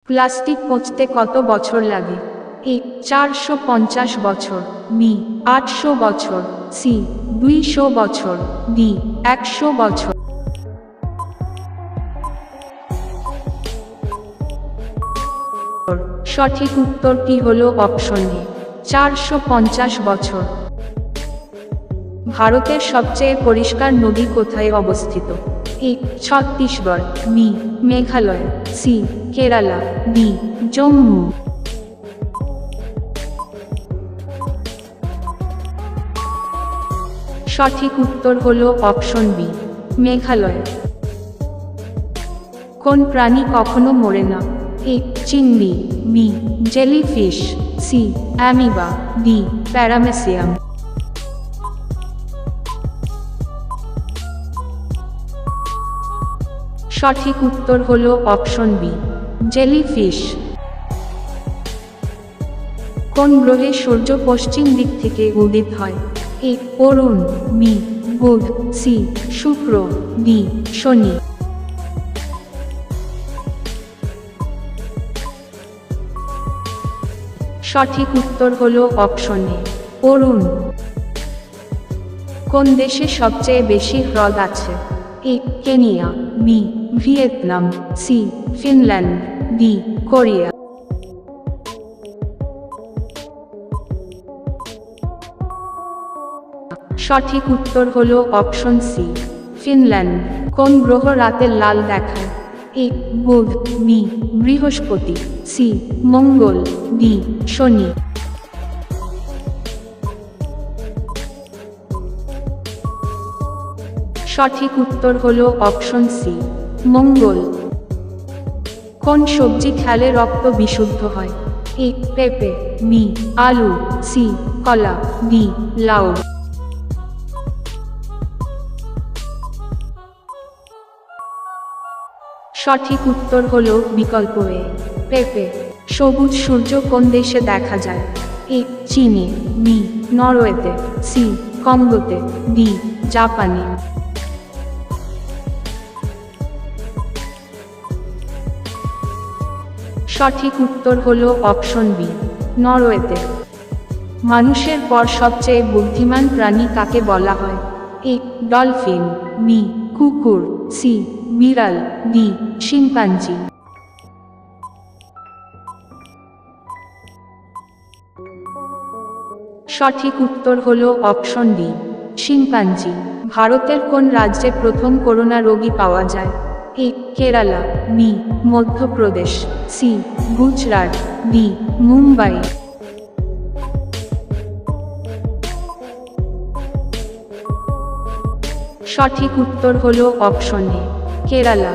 Plastic পচতে কত বছর লাগে? এ 450 বছর, বি 800 বছর, সি 200 বছর, ডি 100 বছর। সঠিক উত্তরটি হলো অপশন এ 450 বছর। ভারতের সবচেয়ে পরিষ্কার নদী কোথায় অবস্থিত? A Chhattisgarh, B Meghalaya, C Kerala, D Jammu. সঠিক উত্তর হলো অপশন বি মেঘালয়। কোন প্রাণী কখনো মরে না? এ চিংড়ি, B jellyfish, C amoeba, D paramecium. সঠিক উত্তর হলো অপশন বি জেলিফিশ। কোন গ্রহে সূর্য পশ্চিম দিক থেকে উদিত হয়? এ অরুণ, বি বুধ, সি শুক্র, ডি শনি। সঠিক উত্তর হলো অপশন এ অরুণ। কোন দেশে সবচেয়ে বেশি হ্রদ আছে? A Kenya, B Vietnam, C Finland, D Korea. সঠিক উত্তর হলো অপশন সি ফিনল্যান্ড। কোন গ্রহ রাতে লাল দেখায়? এ বুধ, বি বৃহস্পতি, সি মঙ্গল, ডি শনি। সঠিক উত্তর হলো অপশন সি মঙ্গল। কোন সবজি খেলে রক্ত বিশুদ্ধ হয়? এ পেঁপে, বি আলু, সি কলা, ডি লাউ। সঠিক উত্তর হলো বিকল্প এ পেঁপে। সবুজ সূর্য কোন দেশে দেখা যায়? এ চীনে, বি নরওয়েতে, সি কঙ্গোতে, ডি জাপানে। সঠিক উত্তর হলো অপশন বি নরওয়েতে। মানুষের পর সবচেয়ে বুদ্ধিমান প্রাণী কাকে বলা হয়? এ ডলফিন, বি কুকুর, সি বিড়াল, ডি শিম্পাঞ্জি। সঠিক উত্তর হলো অপশন ডি শিম্পাঞ্জি। ভারতের কোন রাজ্যে প্রথম করোনা রোগী পাওয়া যায়? এ Kerala, B Madhya Pradesh, C Gujarat, D Mumbai. সঠিক উত্তর হলো অপশন এ কেরালা।